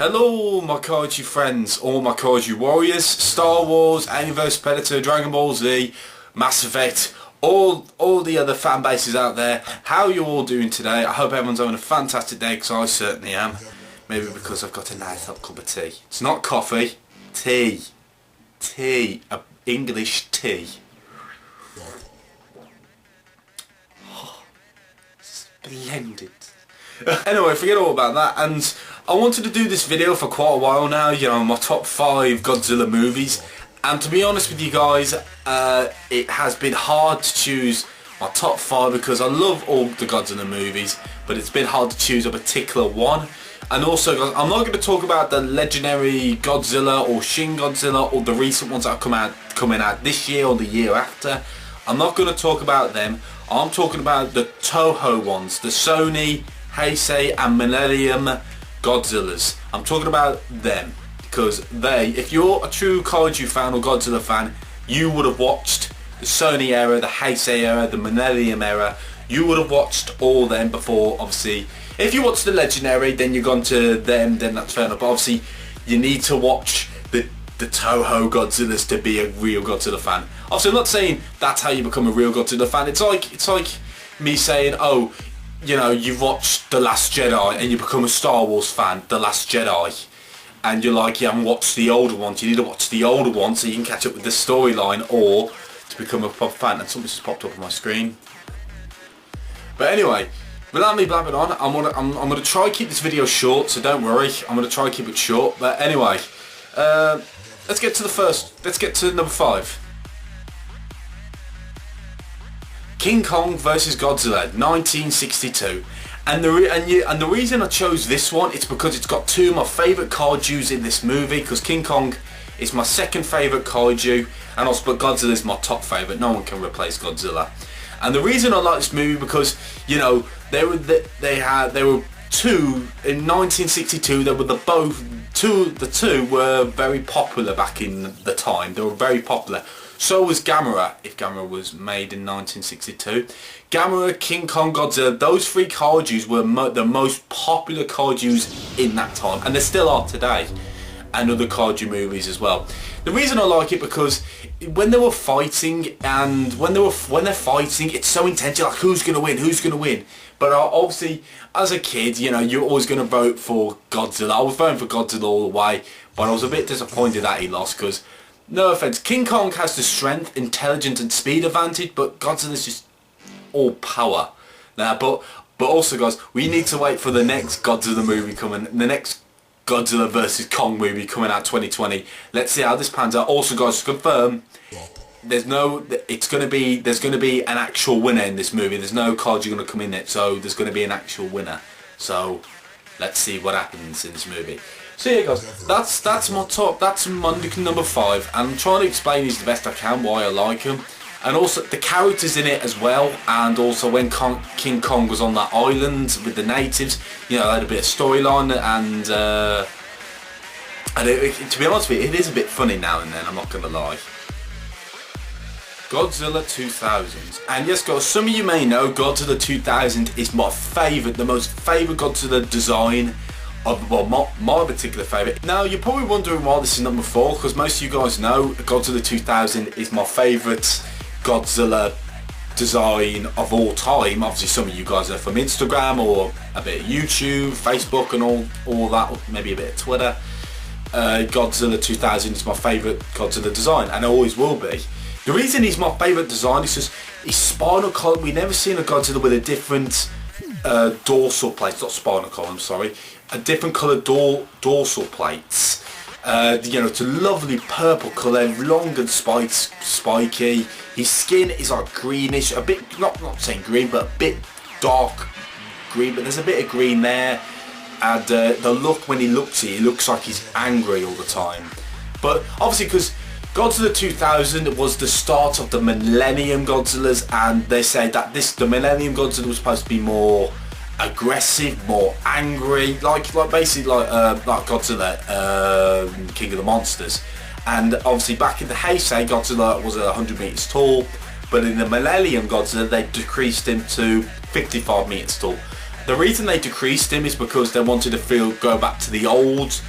Hello my KAIJU friends, all my KAIJU warriors, Star Wars, Alien vs Predator, Dragon Ball Z, Mass Effect, all the other fan bases out there. How are you all doing today? I hope everyone's having a fantastic day, because I certainly am. Maybe because I've got a nice hot cup of tea. It's not coffee, tea. Tea, English tea. Oh, splendid. Anyway, forget all about that, and I wanted to do this video for quite a while now, you know, my top 5 Godzilla movies, and to be honest with you guys, it has been hard to choose my top 5 because I love all the Godzilla movies, but it's been hard to choose a particular one. And also, guys, I'm not going to talk about the legendary Godzilla or Shin Godzilla or the recent ones that are coming out this year or the year after. I'm not going to talk about them. I'm talking about the Toho ones, the Sony, Heisei and Millennium Godzillas. I'm talking about them because if you're a true KAIJU fan or Godzilla fan, you would have watched the Sony era, the Heisei era, the Millennium era. You would have watched all them before. Obviously, if you watch the legendary, then you've gone to them, then that's fair enough. But obviously, you need to watch the Toho Godzillas to be a real Godzilla fan. Obviously, I'm not saying that's how you become a real Godzilla fan. It's like me saying, oh, you know, you've watched The Last Jedi and you become a Star Wars fan, The Last Jedi, and you're like, you haven't watched the older ones. You need to watch the older ones so you can catch up with the storyline, or to become a proper fan. And something just popped up on my screen. But anyway, without me blabbing on, I'm gonna try keep this video short, so don't worry. I'm gonna try keep it short. But anyway, let's get to number 5. King Kong vs Godzilla, 1962, and the reason I chose this one, it's because it's got 2 of my favourite kaijus in this movie. Because King Kong is my second favourite kaiju, and also but Godzilla is my top favourite. No one can replace Godzilla. And the reason I like this movie because, you know, there were 2 in 1962. They were the two were very popular back in the time. They were very popular. So was Gamera, if Gamera was made in 1962. Gamera, King Kong, Godzilla, those 3 kaijus were the most popular kaijus in that time, and they still are today, and other kaiju movies as well. The reason I like it because when they were fighting, and when they're fighting, it's so intense. You're like, who's gonna win? But obviously, as a kid, you know, you're always gonna vote for Godzilla. I was voting for Godzilla all the way, but I was a bit disappointed that he lost because, no offense, King Kong has the strength, intelligence and speed advantage, but Godzilla's just all power. Now, but also, guys, we need to wait for the next Godzilla movie coming, the next Godzilla vs Kong movie coming out 2020. Let's see how this pans out. Also, guys, to confirm, there's going to be an actual winner in this movie. There's no kaiju going to come in it, so there's going to be an actual winner. So let's see what happens in this movie. So yeah, guys, that's my top. That's my number 5, and I'm trying to explain these the best I can why I like them, and also the characters in it as well. And also when King Kong was on that island with the natives, you know, they had a bit of storyline, and to be honest with you, it is a bit funny now and then. I'm not gonna lie. Godzilla 2000, and yes, guys, some of you may know Godzilla 2000 is my favourite, the most favourite Godzilla design. Well, my particular favourite. Now, you're probably wondering why this is number 4, because most of you guys know Godzilla 2000 is my favourite Godzilla design of all time. Obviously, some of you guys are from Instagram or a bit of YouTube, Facebook and all that, maybe a bit of Twitter. Godzilla 2000 is my favourite Godzilla design, and it always will be. The reason he's my favourite design is just his spinal column. We've never seen a Godzilla with a different dorsal plates, not spinal column, sorry, a different coloured dorsal plates. You know, it's a lovely purple colour, long and spiky. His skin is like greenish, a bit, not saying green, but a bit dark green, but there's a bit of green there. And the look, when he looks at it, it looks like he's angry all the time. But obviously, because Godzilla 2000 was the start of the Millennium Godzillas, and they say that the Millennium Godzilla was supposed to be more aggressive, more angry, like basically like Godzilla, King of the Monsters. And obviously back in the Heisei, Godzilla was 100 meters tall, but in the Millennium Godzilla they decreased him to 55 meters tall. The reason they decreased him is because they wanted to go back to the old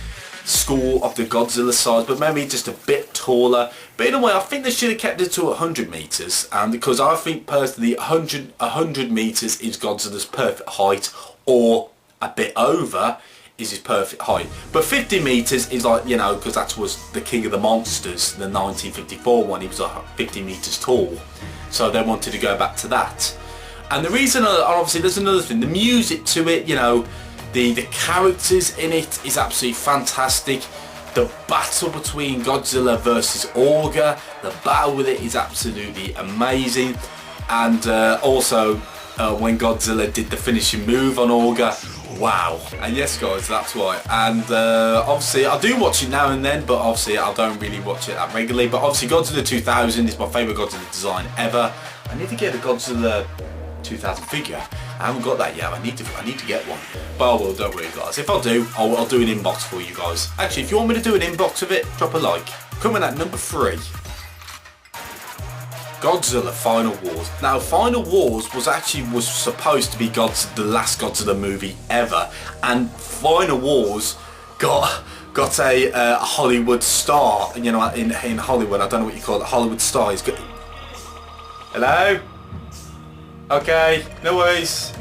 school of the Godzilla size, but maybe just a bit taller. But in a way, I think they should have kept it to 100 meters, and because I think personally 100 meters is Godzilla's perfect height, or a bit over is his perfect height. But 50 meters is like, you know, because that was the King of the Monsters, the 1954 one. He was 50 meters tall, so they wanted to go back to that. And the reason, obviously, there's another thing, the music to it, you know, the characters in it is absolutely fantastic. The battle between Godzilla versus Orga, the battle with it is absolutely amazing. And also, when Godzilla did the finishing move on Orga, wow. And yes guys, that's right. And obviously I do watch it now and then, but obviously I don't really watch it that regularly. But obviously Godzilla 2000 is my favourite Godzilla design ever. I need to get a Godzilla 2000 figure. I haven't got that yet. I need to get one. But I will, don't worry guys. If I do, I'll do an inbox for you guys. Actually, if you want me to do an inbox of it, drop a like. Coming at number 3. Godzilla Final Wars. Now, Final Wars was supposed to be the last Godzilla movie ever, and Final Wars got a Hollywood star. You know, in Hollywood, I don't know what you call it. Hollywood star. He's got. Hello. Okay, no worries.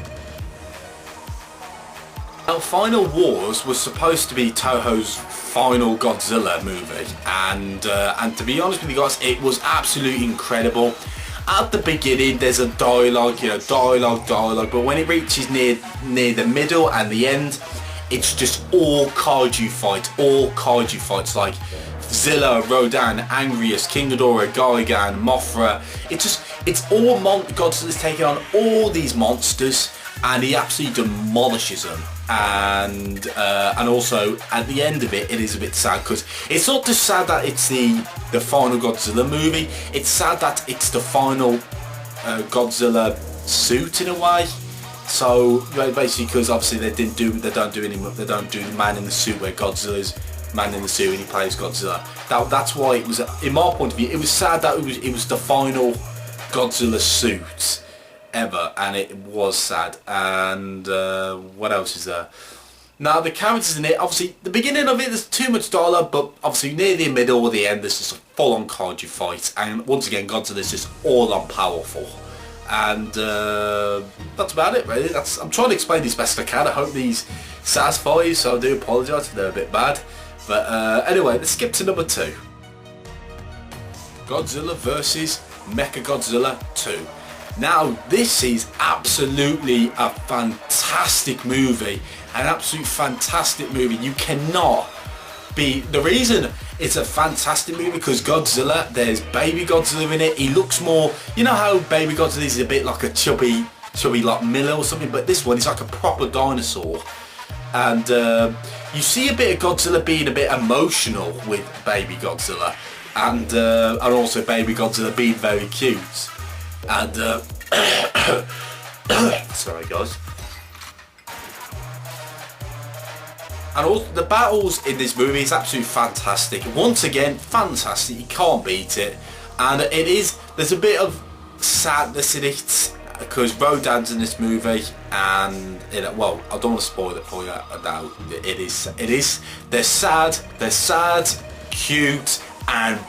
Now, Final Wars was supposed to be Toho's final Godzilla movie, and to be honest with you guys, it was absolutely incredible. At the beginning, there's a dialogue, you know, dialogue, but when it reaches near the middle and the end, it's just all kaiju fights, like Zilla, Rodan, Angrius, King Ghidorah, Gigan, Mothra. It's all Godzilla's taking on all these monsters, and he absolutely demolishes them. And also at the end of it, it is a bit sad, because it's not just sad that it's the final Godzilla movie. It's sad that it's the final Godzilla suit in a way. So basically, because obviously they don't do the man in the suit where Godzilla's man in the suit and he plays Godzilla. That's why it was, in my point of view, it was sad that it was the final Godzilla suit ever, and it was sad. And what else is there? Now, the characters in it, obviously the beginning of it there's too much dialogue, but obviously near the middle or the end there's just a full-on kaiju fight, and once again Godzilla's just all on powerful. And that's about it really. I'm trying to explain this best I can. I hope these satisfy you, so I do apologise if they're a bit bad. But anyway, let's skip to number 2. Godzilla vs Mechagodzilla 2. Now, this is absolutely a fantastic movie. An absolute fantastic movie. You cannot be... The reason it's a fantastic movie because Godzilla, there's baby Godzilla in it. He looks more... You know how baby Godzilla is a bit like a chubby like Miller or something, but this one is like a proper dinosaur. And you see a bit of Godzilla being a bit emotional with baby Godzilla. And also baby Godzilla being very cute. And sorry guys. And all the battles in this movie is absolutely fantastic. Once again, fantastic. You can't beat it. And there's a bit of sadness in it because Rodan's in this movie, and well, I don't want to spoil it for you now. It is. They're sad, cute, and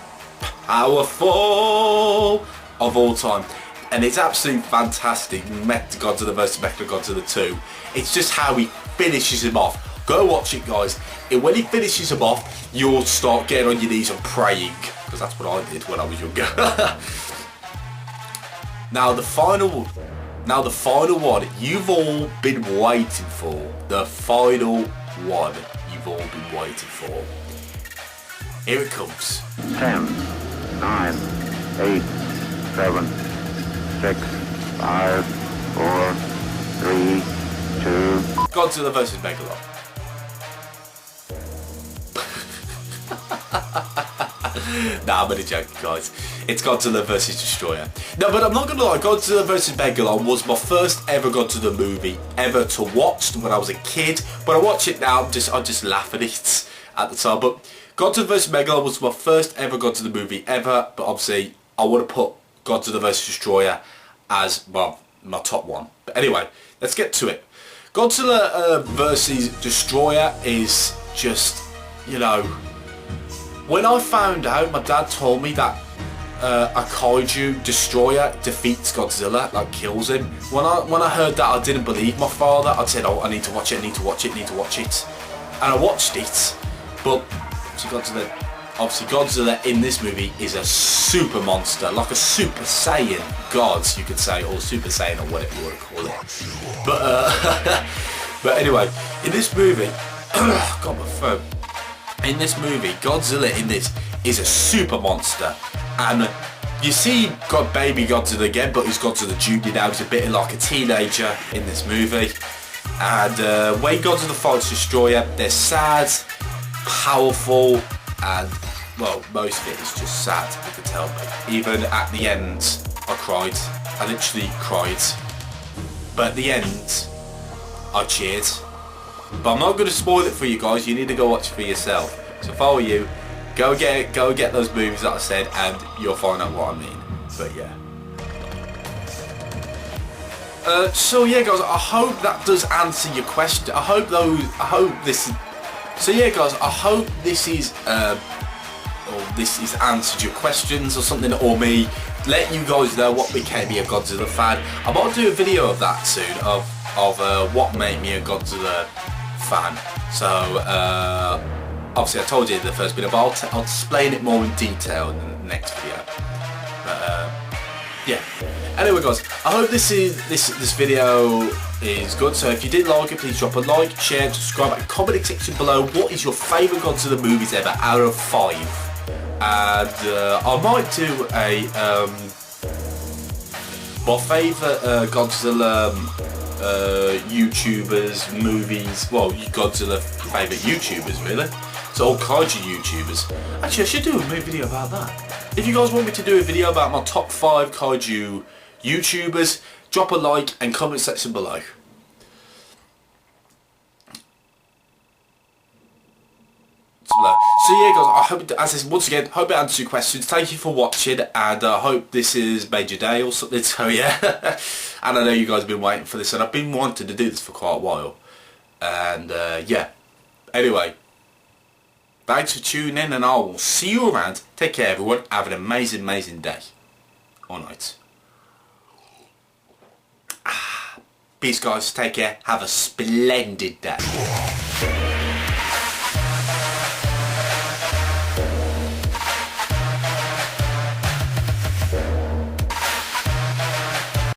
powerful of all time. And it's absolutely fantastic. Godzilla vs Mechagodzilla 2. It's just how he finishes him off. Go watch it, guys. When he finishes him off, you'll start getting on your knees and praying, because that's what I did when I was younger. Now the final one you've all been waiting for. The final one you've all been waiting for. Here it comes. 10, 9, 8, 7, 6, 5, 4, 3, 2. Godzilla vs Megalon. Nah, I'm only joking, guys. It's Godzilla vs Destroyer. No, but I'm not gonna lie, Godzilla vs Megalon was my first ever Godzilla movie ever to watch when I was a kid. But I watch it now, I just laugh at it at the time. But Godzilla vs Megalon was my first ever Godzilla movie ever. But obviously, I want to put Godzilla vs Destroyer as, well, my top one. But anyway, let's get to it. Godzilla vs Destroyer is just you know, when I found out, my dad told me that a kaiju destroyer defeats Godzilla, like kills him. When I heard that, I didn't believe my father. I said, oh, I need to watch it, I need to watch it, I need to watch it. And I watched it, but obviously Godzilla in this movie is a super monster, like a Super Saiyan god, you could say, or Super Saiyan, or whatever you want to call it. But but anyway, in this movie, got my phone. In this movie, Godzilla in this is a super monster, and you see baby Godzilla again, but he's Godzilla Junior now. He's a bit like a teenager in this movie. And when Godzilla fights Destroyer, they're sad, powerful, and well, most of it is just sad, you can tell me. Even at the end, I cried. I literally cried. But at the end, I cheered. But I'm not going to spoil it for you guys. You need to go watch it for yourself. So if I were you, go get those movies that I said, and you'll find out what I mean. But yeah. So yeah, guys, I hope that does answer your question. I hope this. So yeah, guys, I hope this is answered your questions or something, or me let you guys know what became me a Godzilla fan. I might do a video of that soon, of what made me a Godzilla fan. So obviously I told you in the first video, but I'll explain it more in detail in the next video. But yeah. Anyway, guys, I hope this video is good. So if you did like it, please drop a like, share, subscribe, and comment section below. What is your favourite Godzilla movies ever out of 5? And I might do a my favourite Godzilla YouTubers, movies. Well, Godzilla favourite YouTubers, really. So all kaiju YouTubers. Actually, I should do a video about that. If you guys want me to do a video about my top 5 kaiju YouTubers, drop a like and comment section below. So yeah, guys, I hope, as I said, once again, hope it answers your questions. Thank you for watching, and I hope this has made your day or something. So yeah, and I know you guys have been waiting for this, and I've been wanting to do this for quite a while. And yeah, anyway, thanks for tuning in, and I will see you around. Take care, everyone. Have an amazing, amazing day or night. Peace, guys. Take care. Have a splendid day.